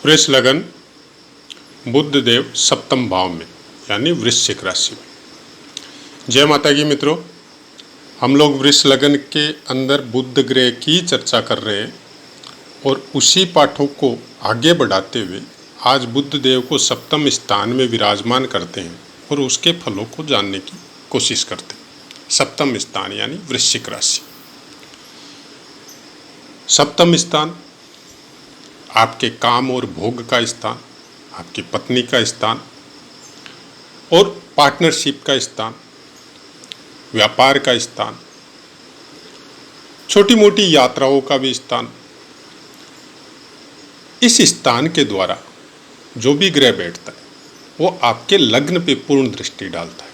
वृष लगन बुध देव सप्तम भाव में यानी वृश्चिक राशि में। जय माता की मित्रों, हम लोग वृष लगन के अंदर बुध ग्रह की चर्चा कर रहे हैं और उसी पाठों को आगे बढ़ाते हुए आज बुध देव को सप्तम स्थान में विराजमान करते हैं और उसके फलों को जानने की कोशिश करते हैं। सप्तम स्थान यानी वृश्चिक राशि। सप्तम स्थान आपके काम और भोग का स्थान, आपकी पत्नी का स्थान और पार्टनरशिप का स्थान, व्यापार का स्थान, छोटी मोटी यात्राओं का भी स्थान। इस स्थान के द्वारा जो भी ग्रह बैठता है वो आपके लग्न पे पूर्ण दृष्टि डालता है।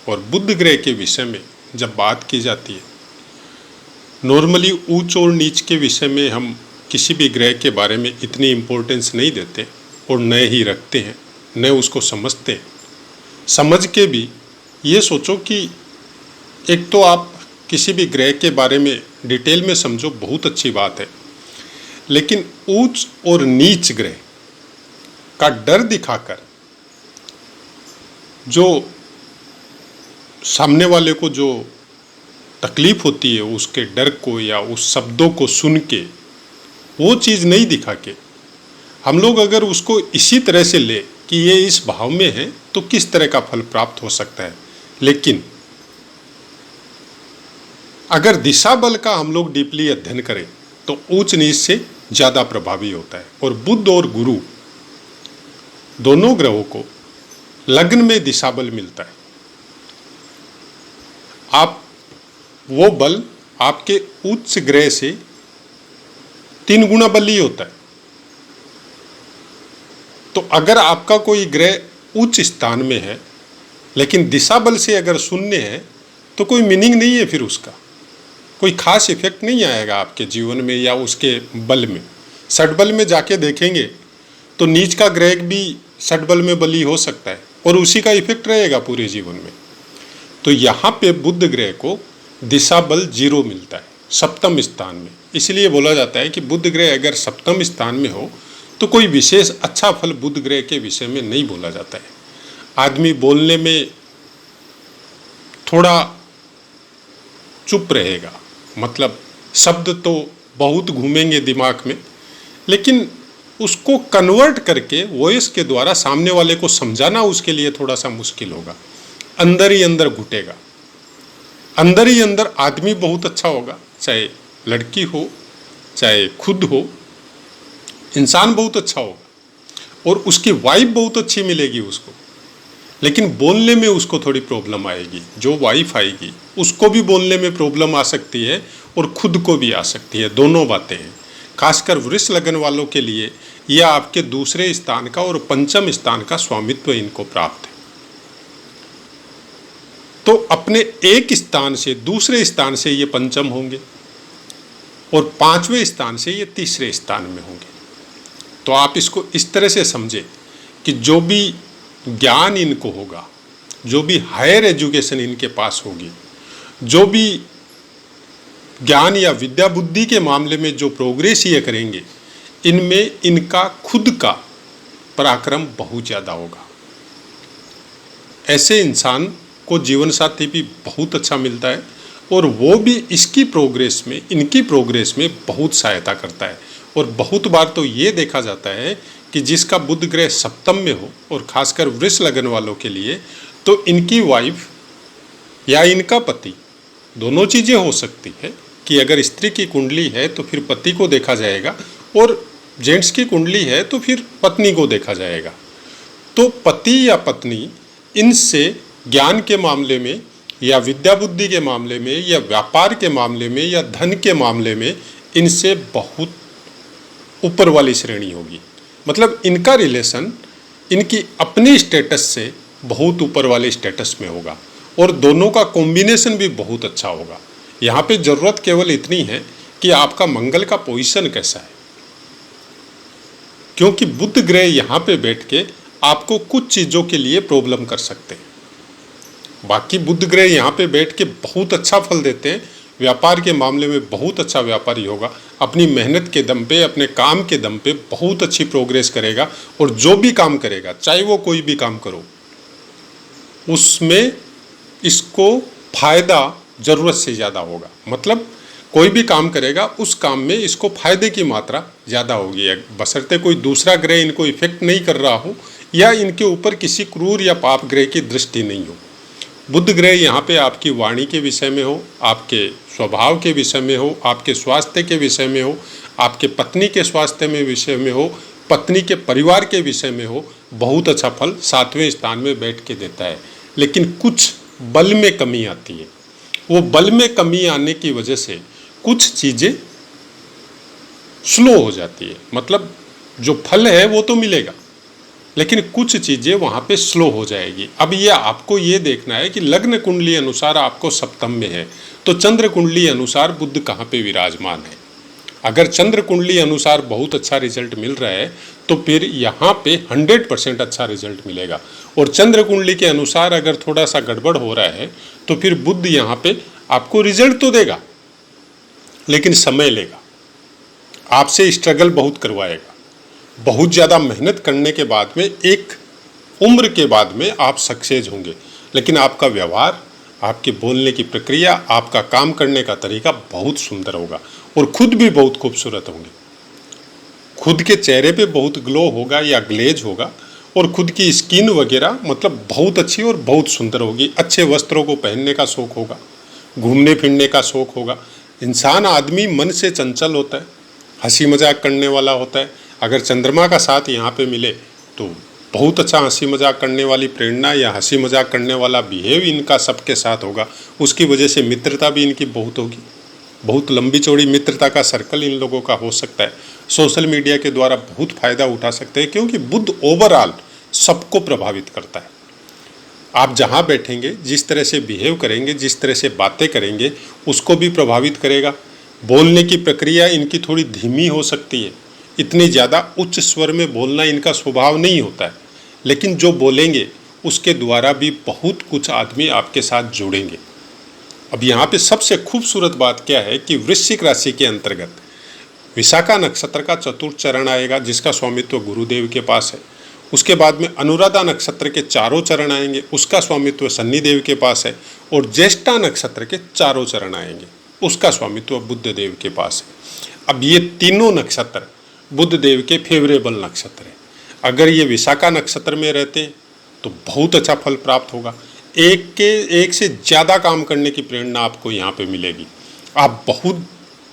और बुध ग्रह के विषय में जब बात की जाती है, नॉर्मली ऊंच और नीच के विषय में हम किसी भी ग्रह के बारे में इतनी इम्पोर्टेंस नहीं देते और न ही रखते हैं, न उसको समझते हैं। समझ के भी ये सोचो कि एक तो आप किसी भी ग्रह के बारे में डिटेल में समझो, बहुत अच्छी बात है, लेकिन ऊंच और नीच ग्रह का डर दिखाकर जो सामने वाले को जो तकलीफ होती है उसके डर को या उस शब्दों को सुन के वो चीज़ नहीं दिखा के हम लोग अगर उसको इसी तरह से ले कि ये इस भाव में है तो किस तरह का फल प्राप्त हो सकता है। लेकिन अगर दिशा बल का हम लोग डीपली अध्ययन करें तो ऊंच नीच से ज़्यादा प्रभावी होता है। और बुध और गुरु दोनों ग्रहों को लग्न में दिशा बल मिलता है। आप वो बल आपके उच्च ग्रह से 3 गुना बली होता है। तो अगर आपका कोई ग्रह उच्च स्थान में है लेकिन दिशा बल से अगर शून्य है तो कोई मीनिंग नहीं है, फिर उसका कोई खास इफेक्ट नहीं आएगा आपके जीवन में या उसके बल में। षटबल में जाके देखेंगे तो नीच का ग्रह भी षटबल में बली हो सकता है और उसी का इफेक्ट रहेगा पूरे जीवन में। तो यहाँ पे बुध ग्रह को दिशा बल 0 मिलता है सप्तम स्थान में। इसलिए बोला जाता है कि बुध ग्रह अगर सप्तम स्थान में हो तो कोई विशेष अच्छा फल बुध ग्रह के विषय में नहीं बोला जाता है। आदमी बोलने में थोड़ा चुप रहेगा, मतलब शब्द तो बहुत घूमेंगे दिमाग में, लेकिन उसको कन्वर्ट करके वॉइस के द्वारा सामने वाले को समझाना उसके लिए थोड़ा सा मुश्किल होगा। अंदर ही अंदर घुटेगा, अंदर ही अंदर आदमी बहुत अच्छा होगा, चाहे लड़की हो चाहे खुद हो, इंसान बहुत अच्छा होगा और उसकी वाइफ बहुत अच्छी मिलेगी उसको। लेकिन बोलने में उसको थोड़ी प्रॉब्लम आएगी। जो वाइफ आएगी उसको भी बोलने में प्रॉब्लम आ सकती है और खुद को भी आ सकती है। दोनों बातें हैं। खासकर वृष लगन वालों के लिए यह आपके दूसरे स्थान का और पंचम स्थान का स्वामित्व इनको प्राप्त है। तो अपने एक स्थान से दूसरे स्थान से ये पंचम होंगे और 5वें स्थान से ये तीसरे स्थान में होंगे। तो आप इसको इस तरह से समझे कि जो भी ज्ञान इनको होगा, जो भी हायर एजुकेशन इनके पास होगी, जो भी ज्ञान या विद्या बुद्धि के मामले में जो प्रोग्रेस ये करेंगे, इनमें इनका खुद का पराक्रम बहुत ज़्यादा होगा। ऐसे इंसान को जीवन साथी भी बहुत अच्छा मिलता है और वो भी इसकी प्रोग्रेस में, इनकी प्रोग्रेस में बहुत सहायता करता है। और बहुत बार तो ये देखा जाता है कि जिसका बुध ग्रह सप्तम में हो, और खासकर वृष लगन वालों के लिए तो इनकी वाइफ या इनका पति, दोनों चीज़ें हो सकती है कि अगर स्त्री की कुंडली है तो फिर पति को देखा जाएगा और जेंट्स की कुंडली है तो फिर पत्नी को देखा जाएगा। तो पति या पत्नी इनसे ज्ञान के मामले में या विद्या बुद्धि के मामले में या व्यापार के मामले में या धन के मामले में इनसे बहुत ऊपर वाली श्रेणी होगी। मतलब इनका रिलेशन इनकी अपनी स्टेटस से बहुत ऊपर वाले स्टेटस में होगा और दोनों का कॉम्बिनेशन भी बहुत अच्छा होगा। यहाँ पे ज़रूरत केवल इतनी है कि आपका मंगल का पोजीशन कैसा है, क्योंकि बुध ग्रह यहाँ पे बैठ के आपको कुछ चीज़ों के लिए प्रॉब्लम कर सकते हैं। बाकी बुध ग्रह यहाँ पे बैठ के बहुत अच्छा फल देते हैं व्यापार के मामले में बहुत अच्छा व्यापारी होगा, अपनी मेहनत के दम पे, अपने काम के दम पे बहुत अच्छी प्रोग्रेस करेगा, और जो भी काम करेगा, चाहे वो कोई भी काम करो, उसमें इसको फायदा ज़रूरत से ज़्यादा होगा। मतलब कोई भी काम करेगा उस काम में इसको फायदे की मात्रा ज़्यादा होगी, बशर्ते कोई दूसरा ग्रह इनको इफेक्ट नहीं कर रहा हो या इनके ऊपर किसी क्रूर या पाप ग्रह की दृष्टि नहीं हो। बुध ग्रह यहाँ पे आपकी वाणी के विषय में हो, आपके स्वभाव के विषय में हो, आपके स्वास्थ्य के विषय में हो, आपके पत्नी के स्वास्थ्य में विषय में हो, पत्नी के परिवार के विषय में हो, बहुत अच्छा फल 7वें स्थान में बैठ के देता है। लेकिन कुछ बल में कमी आती है, वो बल में कमी आने की वजह से कुछ चीज़ें स्लो हो जाती है। मतलब जो फल है वो तो मिलेगा, लेकिन कुछ चीज़ें वहाँ पे स्लो हो जाएगी। अब ये आपको ये देखना है कि लग्न कुंडली अनुसार आपको सप्तम में है, तो चंद्र कुंडली अनुसार बुध कहाँ पे विराजमान है। अगर चंद्र कुंडली अनुसार बहुत अच्छा रिजल्ट मिल रहा है तो फिर यहाँ पे 100% अच्छा रिजल्ट मिलेगा, और चंद्र कुंडली के अनुसार अगर थोड़ा सा गड़बड़ हो रहा है तो फिर बुध यहाँ पे आपको रिजल्ट तो देगा, लेकिन समय लेगा, आपसे स्ट्रगल बहुत करवाएगा। बहुत ज़्यादा मेहनत करने के बाद में एक उम्र के बाद में आप सक्सेस होंगे, लेकिन आपका व्यवहार, आपके बोलने की प्रक्रिया, आपका काम करने का तरीका बहुत सुंदर होगा, और खुद भी बहुत खूबसूरत होंगे। खुद के चेहरे पे बहुत ग्लो होगा या ग्लेज होगा, और खुद की स्किन वगैरह मतलब बहुत अच्छी और बहुत सुंदर होगी। अच्छे वस्त्रों को पहनने का शौक़ होगा, घूमने फिरने का शौक़ होगा। इंसान आदमी मन से चंचल होता है, हंसी मजाक करने वाला होता है। अगर चंद्रमा का साथ यहाँ पे मिले तो बहुत अच्छा हंसी मजाक करने वाली प्रेरणा या हंसी मजाक करने वाला बिहेव इनका सबके साथ होगा। उसकी वजह से मित्रता भी इनकी बहुत होगी, बहुत लंबी चौड़ी मित्रता का सर्कल इन लोगों का हो सकता है। सोशल मीडिया के द्वारा बहुत फ़ायदा उठा सकते हैं, क्योंकि बुध ओवरऑल सबको प्रभावित करता है। आप जहाँ बैठेंगे, जिस तरह से बिहेव करेंगे, जिस तरह से बातें करेंगे, उसको भी प्रभावित करेगा। बोलने की प्रक्रिया इनकी थोड़ी धीमी हो सकती है, इतनी ज़्यादा उच्च स्वर में बोलना इनका स्वभाव नहीं होता है, लेकिन जो बोलेंगे उसके द्वारा भी बहुत कुछ आदमी आपके साथ जुड़ेंगे। अब यहाँ पे सबसे खूबसूरत बात क्या है कि वृश्चिक राशि के अंतर्गत विशाखा नक्षत्र का चतुर्थ चरण आएगा, जिसका स्वामित्व गुरुदेव के पास है। उसके बाद में अनुराधा नक्षत्र के चारों चरण आएंगे, उसका स्वामित्व शनिदेव के पास है। और ज्येष्ठा नक्षत्र के चारों चरण आएंगे, उसका स्वामित्व बुध देव के पास है। अब ये तीनों नक्षत्र बुध देव के फेवरेबल नक्षत्र है। अगर ये विशाखा नक्षत्र में रहते हैं तो बहुत अच्छा फल प्राप्त होगा। एक से ज़्यादा काम करने की प्रेरणा आपको यहाँ पे मिलेगी। आप बहुत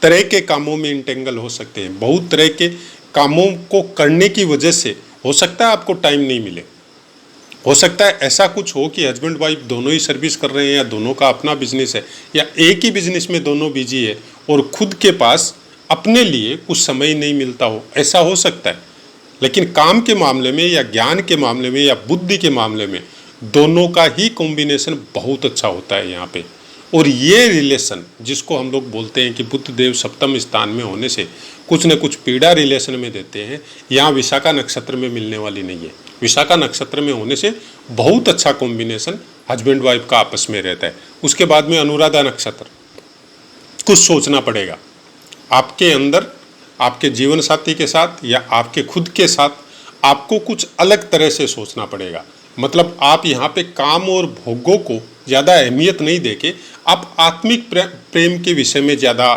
तरह के कामों में इंटेंगल हो सकते हैं, बहुत तरह के कामों को करने की वजह से हो सकता है आपको टाइम नहीं मिले। हो सकता है ऐसा कुछ हो कि हस्बैंड वाइफ दोनों ही सर्विस कर रहे हैं, या दोनों का अपना बिजनेस है, या एक ही बिजनेस में दोनों बिजी है और खुद के पास अपने लिए कुछ समय नहीं मिलता हो, ऐसा हो सकता है। लेकिन काम के मामले में या ज्ञान के मामले में या बुद्धि के मामले में दोनों का ही कॉम्बिनेशन बहुत अच्छा होता है यहाँ पे। और ये रिलेशन जिसको हम लोग बोलते हैं कि बुध देव सप्तम स्थान में होने से कुछ न कुछ पीड़ा रिलेशन में देते हैं, यहाँ विशाखा नक्षत्र में मिलने वाली नहीं है। विशाखा नक्षत्र में होने से बहुत अच्छा कॉम्बिनेशन हस्बैंड वाइफ का आपस में रहता है। उसके बाद में अनुराधा नक्षत्र, कुछ सोचना पड़ेगा आपके अंदर, आपके जीवन साथी के साथ या आपके खुद के साथ आपको कुछ अलग तरह से सोचना पड़ेगा। मतलब आप यहाँ पे काम और भोगों को ज़्यादा अहमियत नहीं देके आप आत्मिक प्रेम के विषय में ज़्यादा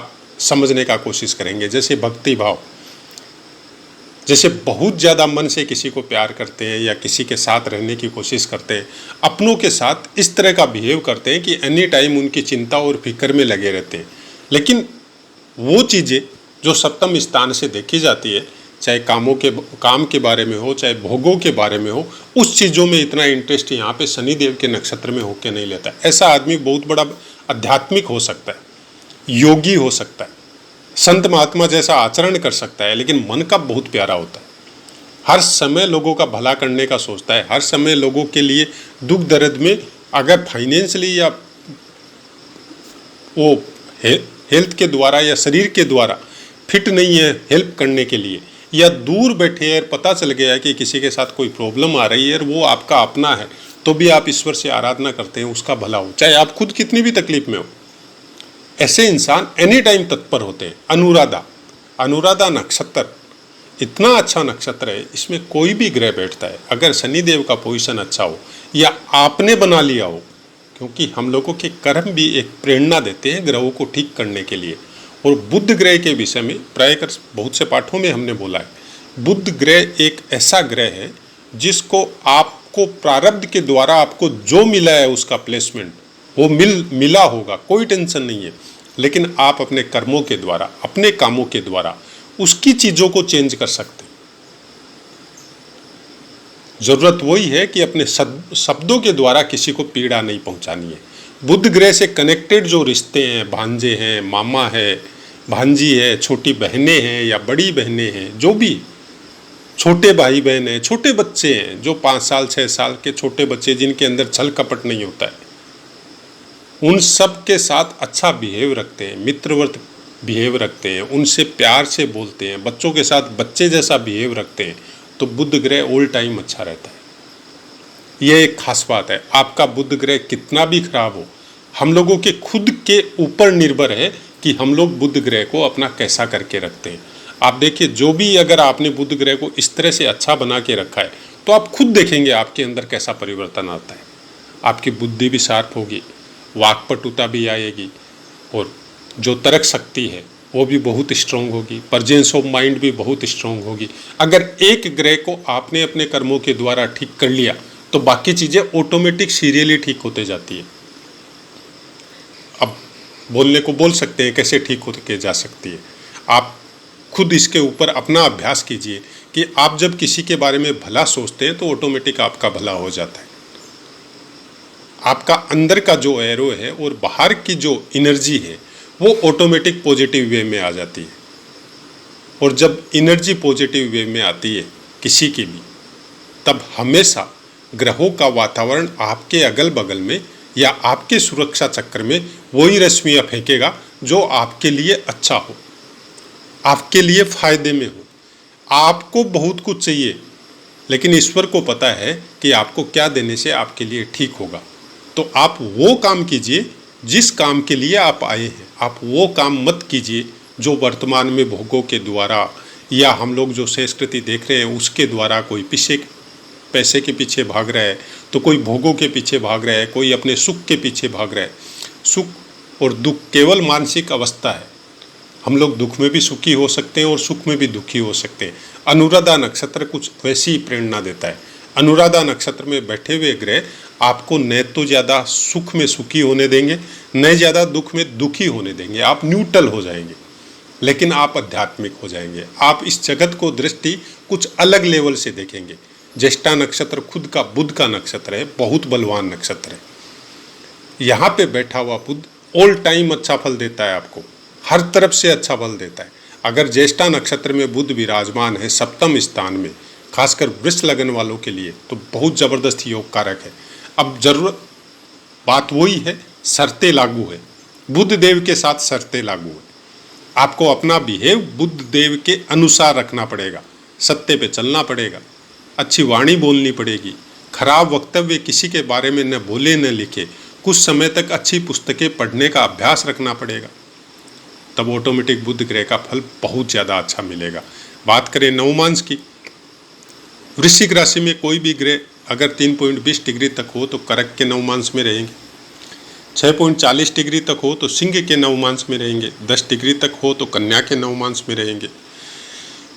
समझने का कोशिश करेंगे। जैसे भक्ति भाव, जैसे बहुत ज़्यादा मन से किसी को प्यार करते हैं या किसी के साथ रहने की कोशिश करते हैं, अपनों के साथ इस तरह का बिहेव करते हैं कि एनी टाइम उनकी चिंता और फिक्र में लगे रहते हैं। लेकिन वो चीज़ें जो सप्तम स्थान से देखी जाती है, चाहे काम के बारे में हो, चाहे भोगों के बारे में हो, उस चीज़ों में इतना इंटरेस्ट यहाँ पे शनिदेव के नक्षत्र में होके नहीं लेता। ऐसा आदमी बहुत बड़ा आध्यात्मिक हो सकता है, योगी हो सकता है, संत महात्मा जैसा आचरण कर सकता है, लेकिन मन का बहुत प्यारा होता है। हर समय लोगों का भला करने का सोचता है, हर समय लोगों के लिए दुख दर्द में, अगर फाइनेंशियली या वो हेल्थ के द्वारा या शरीर के द्वारा फिट नहीं है हेल्प करने के लिए, या दूर बैठे हैं, पता चल गया कि किसी के साथ कोई प्रॉब्लम आ रही है और वो आपका अपना है, तो भी आप ईश्वर से आराधना करते हैं उसका भला हो, चाहे आप खुद कितनी भी तकलीफ में हो। ऐसे इंसान एनी टाइम तत्पर होते हैं। अनुराधा, अनुराधा नक्षत्र इतना अच्छा नक्षत्र है, इसमें कोई भी ग्रह बैठता है, अगर शनिदेव का पोजीशन अच्छा हो या आपने बना लिया हो, क्योंकि हम लोगों के कर्म भी एक प्रेरणा देते हैं ग्रहों को ठीक करने के लिए। और बुध ग्रह के विषय में प्राय कर बहुत से पाठों में हमने बोला है, बुध ग्रह एक ऐसा ग्रह है जिसको आपको प्रारब्ध के द्वारा आपको जो मिला है उसका प्लेसमेंट वो मिला होगा, कोई टेंशन नहीं है। लेकिन आप अपने कर्मों के द्वारा, अपने कामों के द्वारा उसकी चीज़ों को चेंज कर सकते हैं। जरूरत वही है कि अपने शब्दों के द्वारा किसी को पीड़ा नहीं पहुंचानी है। बुध ग्रह से कनेक्टेड जो रिश्ते हैं, भांजे हैं, मामा है, भांजी है, छोटी बहनें हैं या बड़ी बहनें हैं, जो भी छोटे भाई बहन हैं, छोटे बच्चे हैं, जो 5 साल 6 साल के छोटे बच्चे जिनके अंदर छल कपट नहीं होता है, उन सब के साथ अच्छा बिहेव रखते हैं, मित्रवत बिहेव रखते हैं, उनसे प्यार से बोलते हैं, बच्चों के साथ बच्चे जैसा बिहेव रखते हैं, तो बुध ग्रह ऑल टाइम अच्छा रहता है। यह एक खास बात है। आपका बुध ग्रह कितना भी खराब हो, हम लोगों के खुद के ऊपर निर्भर है कि हम लोग बुध ग्रह को अपना कैसा करके रखते हैं। आप देखिए, जो भी अगर आपने बुध ग्रह को इस तरह से अच्छा बना के रखा है तो आप खुद देखेंगे आपके अंदर कैसा परिवर्तन आता है। आपकी बुद्धि भी शार्प होगी, वाक्पटुता भी आएगी, और जो तर्क शक्ति है वो भी बहुत स्ट्रांग होगी, प्रेजेंस ऑफ माइंड भी बहुत स्ट्रांग होगी। अगर एक ग्रह को आपने अपने कर्मों के द्वारा ठीक कर लिया तो बाकी चीज़ें ऑटोमेटिक सीरियली ठीक होते जाती है। अब बोलने को बोल सकते हैं कैसे ठीक होके जा सकती है। आप खुद इसके ऊपर अपना अभ्यास कीजिए कि आप जब किसी के बारे में भला सोचते हैं तो ऑटोमेटिक आपका भला हो जाता है। आपका अंदर का जो एरो है और बाहर की जो एनर्जी है वो ऑटोमेटिक पॉजिटिव वे में आ जाती है। और जब एनर्जी पॉजिटिव वे में आती है किसी की भी, तब हमेशा ग्रहों का वातावरण आपके अगल बगल में या आपके सुरक्षा चक्र में वही रश्मियाँ फेंकेगा जो आपके लिए अच्छा हो, आपके लिए फायदे में हो। आपको बहुत कुछ चाहिए, लेकिन ईश्वर को पता है कि आपको क्या देने से आपके लिए ठीक होगा। तो आप वो काम कीजिए जिस काम के लिए आप आए हैं। आप वो काम मत कीजिए जो वर्तमान में भोगों के द्वारा या हम लोग जो संस्कृति देख रहे हैं उसके द्वारा कोई पैसे के पीछे भाग रहा है, तो कोई भोगों के पीछे भाग रहा है, कोई अपने सुख के पीछे भाग रहा है। सुख और दुख केवल मानसिक अवस्था है। हम लोग दुख में भी सुखी हो सकते हैं और सुख में भी दुखी हो सकते हैं। अनुराधा नक्षत्र कुछ वैसी ही प्रेरणा देता है। अनुराधा नक्षत्र में बैठे हुए ग्रह आपको न तो ज़्यादा सुख में सुखी होने देंगे, न ज़्यादा दुख में दुखी होने देंगे। आप न्यूट्रल हो जाएंगे, लेकिन आप आध्यात्मिक हो जाएंगे। आप इस जगत को दृष्टि कुछ अलग लेवल से देखेंगे। ज्येष्ठा नक्षत्र खुद का बुध का नक्षत्र है, बहुत बलवान नक्षत्र है। यहाँ पे बैठा हुआ बुध ऑल टाइम अच्छा फल देता है, आपको हर तरफ से अच्छा फल देता है। अगर ज्येष्ठा नक्षत्र में बुध विराजमान है सप्तम स्थान में, खासकर वृष लगन वालों के लिए तो बहुत ज़बरदस्त योग कारक है। अब जरूरत बात वही है, शर्तें लागू है, बुध देव के साथ शर्तें लागू है। आपको अपना बिहेव बुध देव के अनुसार रखना पड़ेगा, सत्य पे चलना पड़ेगा, अच्छी वाणी बोलनी पड़ेगी, खराब वक्तव्य किसी के बारे में न बोले न लिखे, कुछ समय तक अच्छी पुस्तकें पढ़ने का अभ्यास रखना पड़ेगा, तब ऑटोमेटिक बुध ग्रह का फल बहुत ज़्यादा अच्छा मिलेगा। बात करें नवमांश की, वृश्चिक राशि में कोई भी ग्रह अगर 3.20 डिग्री तक हो तो कर्क के नवमांश में रहेंगे, 6.40 डिग्री तक हो तो सिंह के नवमांश में रहेंगे, 10 डिग्री तक हो तो कन्या के नवमांश में रहेंगे,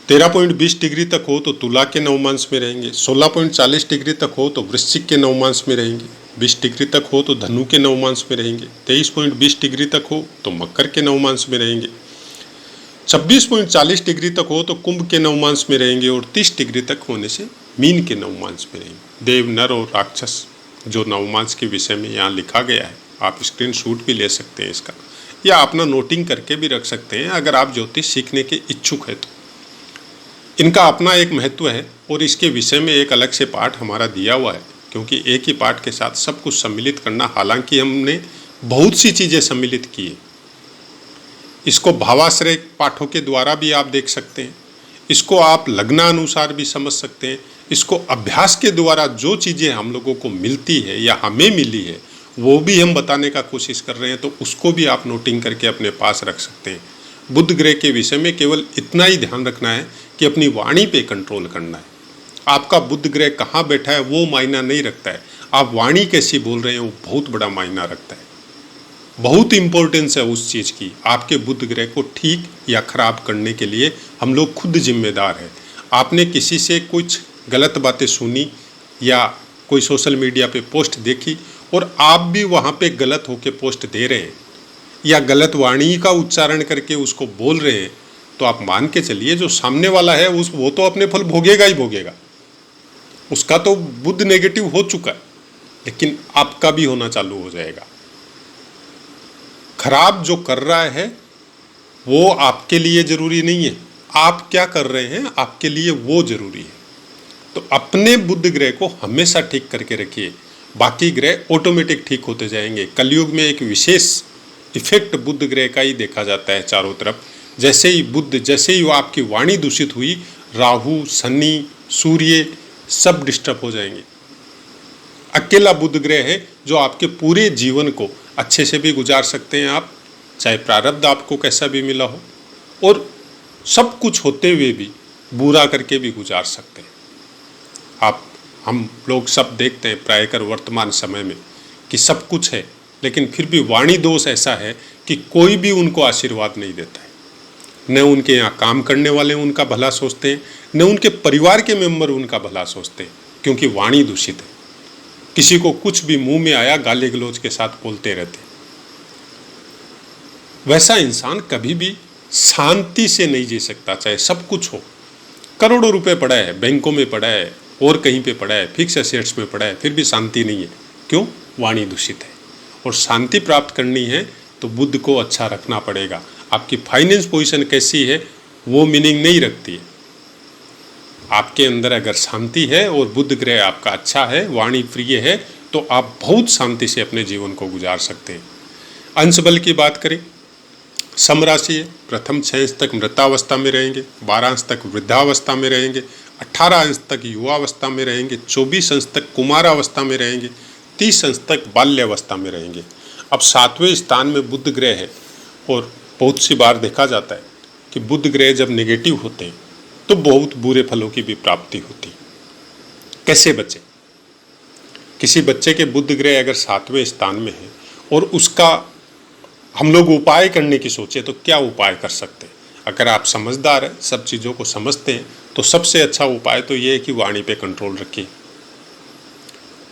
13.20 डिग्री तक हो तो तुला के नवमांश में रहेंगे, 16.40 डिग्री तक हो तो वृश्चिक के नवमांश में रहेंगे, 20 डिग्री तक हो तो धनु के नवमांश में रहेंगे, 23.20 डिग्री तक हो तो मकर के नवमांश में रहेंगे, 26.40 डिग्री तक हो तो कुंभ के नवमांश में रहेंगे और 30 डिग्री तक होने से मीन के नवमांश में रहेंगे। देव, नर और राक्षस जो नवमांश के विषय में यहाँ लिखा गया है, आप स्क्रीनशॉट भी ले सकते हैं इसका, या अपना नोटिंग करके भी रख सकते हैं अगर आप ज्योतिष सीखने के इच्छुक है तो। इनका अपना एक महत्व है और इसके विषय में एक अलग से पाठ हमारा दिया हुआ है, क्योंकि एक ही पाठ के साथ सब कुछ सम्मिलित करना, हालांकि हमने बहुत सी चीज़ें सम्मिलित की है। इसको भावाश्रय पाठों के द्वारा भी आप देख सकते हैं, इसको आप लग्नानुसार भी समझ सकते हैं, इसको अभ्यास के द्वारा जो चीज़ें हम लोगों को मिलती है या हमें मिली है वो भी हम बताने का कोशिश कर रहे हैं, तो उसको भी आप नोटिंग करके अपने पास रख सकते हैं। बुध ग्रह के विषय में केवल इतना ही ध्यान रखना है कि अपनी वाणी पे कंट्रोल करना है। आपका बुध ग्रह कहाँ बैठा है वो मायना नहीं रखता है, आप वाणी कैसी बोल रहे हैं वो बहुत बड़ा मायना रखता है। बहुत इंपॉर्टेंस है उस चीज़ की। आपके बुध ग्रह को ठीक या खराब करने के लिए हम लोग खुद जिम्मेदार हैं। आपने किसी से कुछ गलत बातें सुनी या कोई सोशल मीडिया पे पोस्ट देखी और आप भी वहाँ पे गलत होके पोस्ट दे रहे हैं या गलत वाणी का उच्चारण करके उसको बोल रहे हैं, तो आप मान के चलिए जो सामने वाला है वो तो अपने फल भोगेगा ही भोगेगा। उसका तो बुध नेगेटिव हो चुका है, लेकिन आपका भी होना चालू हो जाएगा। खराब जो कर रहा है वो आपके लिए जरूरी नहीं है, आप क्या कर रहे हैं आपके लिए वो जरूरी है। तो अपने बुध ग्रह को हमेशा ठीक करके रखिए, बाकी ग्रह ऑटोमेटिक ठीक होते जाएंगे। कलयुग में एक विशेष इफेक्ट बुध ग्रह का ही देखा जाता है चारों तरफ। जैसे ही वो आपकी वाणी दूषित हुई, राहु, शनि, सूर्य सब डिस्टर्ब हो जाएंगे। अकेला बुध ग्रह है जो आपके पूरे जीवन को अच्छे से भी गुजार सकते हैं आप, चाहे प्रारब्ध आपको कैसा भी मिला हो, और सब कुछ होते हुए भी बुरा करके भी गुजार सकते हैं। हम लोग सब देखते हैं प्रायकर वर्तमान समय में कि सब कुछ है, लेकिन फिर भी वाणी दोष ऐसा है कि कोई भी उनको आशीर्वाद नहीं देता है। न उनके यहाँ काम करने वाले उनका भला सोचते हैं, न उनके परिवार के मेंबर उनका भला सोचते हैं, क्योंकि वाणी दूषित है। किसी को कुछ भी मुंह में आया गाली गलौज के साथ बोलते रहते। वैसा इंसान कभी भी शांति से नहीं जी सकता, चाहे सब कुछ हो। करोड़ों रुपए पड़ा है, बैंकों में पड़ा है और कहीं पे पड़ा है, फिक्स एसेट्स में पड़ा है, फिर भी शांति नहीं है। क्यों? वाणी दूषित है। और शांति प्राप्त करनी है तो बुध को अच्छा रखना पड़ेगा। आपकी फाइनेंस पोजीशन कैसी है वो मीनिंग नहीं रखती है। आपके अंदर अगर शांति है और बुध ग्रह आपका अच्छा है, वाणी प्रिय है, तो आप बहुत शांति से अपने जीवन को गुजार सकते हैं। अंश बल की बात करें, सम राशि है। प्रथम 6 अंश तक मृतावस्था में रहेंगे, 12 अंश तक वृद्धावस्था में रहेंगे, 18 अंश तक युवावस्था में रहेंगे, 24 अंश तक कुमारावस्था में रहेंगे, 30 अंश तक बाल्यावस्था में रहेंगे। अब 7वें स्थान में बुध ग्रह है, और बहुत सी बार देखा जाता है कि बुध ग्रह जब नेगेटिव होते हैं तो बहुत बुरे फलों की भी प्राप्ति होती है। कैसे बचे? किसी बच्चे के बुध ग्रह अगर 7वें स्थान में है और उसका हम लोग उपाय करने की सोचे तो क्या उपाय कर सकते हैं? अगर आप समझदार हैं, सब चीज़ों को समझते हैं, तो सबसे अच्छा उपाय तो ये है कि वाणी पे कंट्रोल रखिए।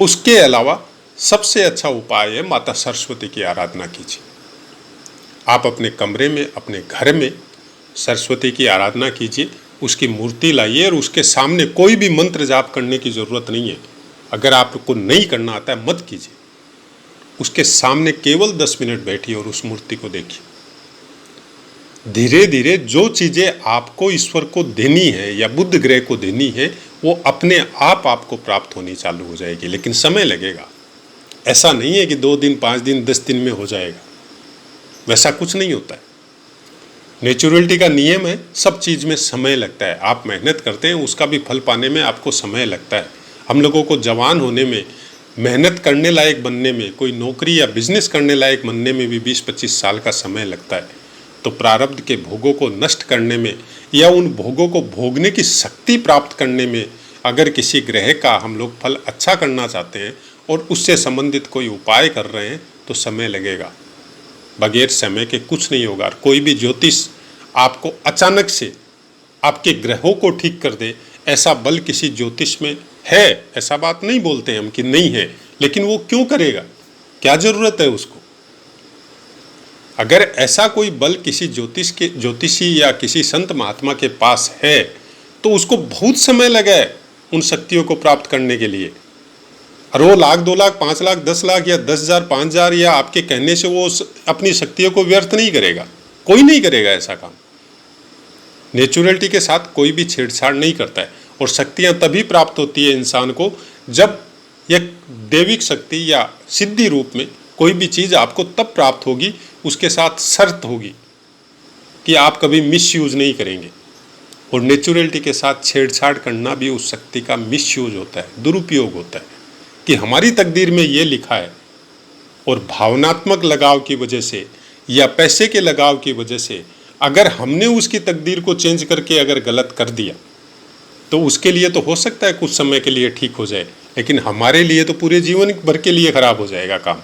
उसके अलावा सबसे अच्छा उपाय है माता सरस्वती की आराधना कीजिए। आप अपने कमरे में, अपने घर में सरस्वती की आराधना कीजिए, उसकी मूर्ति लाइए और उसके सामने कोई भी मंत्र जाप करने की ज़रूरत नहीं है। अगर आपको नहीं करना आता है मत कीजिए, उसके सामने केवल 10 मिनट बैठिए और उस मूर्ति को देखिए। धीरे धीरे जो चीज़ें आपको ईश्वर को देनी है या बुध ग्रह को देनी है वो अपने आप आपको प्राप्त होनी चालू हो जाएगी, लेकिन समय लगेगा। ऐसा नहीं है कि 2 दिन, 5 दिन, 10 दिन में हो जाएगा, वैसा कुछ नहीं होता है। नेचुरलिटी का नियम है, सब चीज़ में समय लगता है। आप मेहनत करते हैं, उसका भी फल पाने में आपको समय लगता है। हम लोगों को जवान होने में, मेहनत करने लायक बनने में, कोई नौकरी या बिजनेस करने लायक बनने में भी 20-25 साल का समय लगता है। तो प्रारब्ध के भोगों को नष्ट करने में या उन भोगों को भोगने की शक्ति प्राप्त करने में अगर किसी ग्रह का हम लोग फल अच्छा करना चाहते हैं और उससे संबंधित कोई उपाय कर रहे हैं तो समय लगेगा। बगैर समय के कुछ नहीं होगा। कोई भी ज्योतिष आपको अचानक से आपके ग्रहों को ठीक कर दे, ऐसा बल किसी ज्योतिष में है, ऐसा बात नहीं बोलते हम कि नहीं है, लेकिन वो क्यों करेगा? क्या जरूरत है उसको? अगर ऐसा कोई बल किसी ज्योतिषी या किसी संत महात्मा के पास है तो उसको बहुत समय लगा है उन शक्तियों को प्राप्त करने के लिए। और वो 1 लाख, 2 लाख, 5 लाख, 10 लाख या 10,000, 5,000 या आपके कहने से वो अपनी शक्तियों को व्यर्थ नहीं करेगा। कोई नहीं करेगा ऐसा काम। नेचुरलिटी के साथ कोई भी छेड़छाड़ नहीं करता है। और शक्तियाँ तभी प्राप्त होती है इंसान को जब एक दैविक शक्ति या सिद्धि रूप में कोई भी चीज़ आपको तब प्राप्त होगी, उसके साथ शर्त होगी कि आप कभी मिसयूज नहीं करेंगे। और नेचुरलिटी के साथ छेड़छाड़ करना भी उस शक्ति का मिसयूज होता है, दुरुपयोग होता है। कि हमारी तकदीर में ये लिखा है और भावनात्मक लगाव की वजह से या पैसे के लगाव की वजह से अगर हमने उसकी तकदीर को चेंज करके अगर गलत कर दिया तो उसके लिए तो हो सकता है कुछ समय के लिए ठीक हो जाए, लेकिन हमारे लिए तो पूरे जीवन भर के लिए खराब हो जाएगा काम।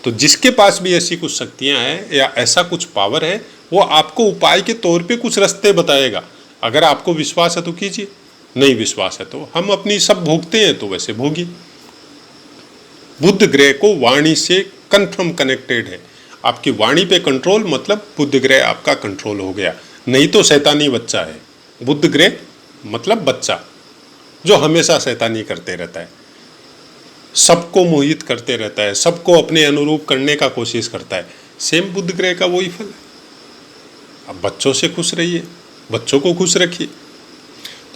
तो जिसके पास भी ऐसी कुछ शक्तियां हैं या ऐसा कुछ पावर है, वो आपको उपाय के तौर पे कुछ रास्ते बताएगा। अगर आपको विश्वास है तो कीजिए, नहीं विश्वास है तो हम अपनी सब भोगते हैं तो वैसे भोगिए। बुध ग्रह को वाणी से कन्फर्म कनेक्टेड है। आपकी वाणी पे कंट्रोल मतलब बुध ग्रह आपका कंट्रोल हो गया, नहीं तो शैतानी बच्चा है। बुध ग्रह मतलब बच्चा जो हमेशा शैतानी करते रहता है, सबको मोहित करते रहता है, सबको अपने अनुरूप करने का कोशिश करता है। सेम बुध ग्रह का वही फल है। अब बच्चों से खुश रहिए, बच्चों को खुश रखिए।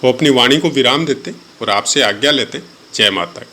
तो अपनी वाणी को विराम देते और आपसे आज्ञा लेते। जय माता की।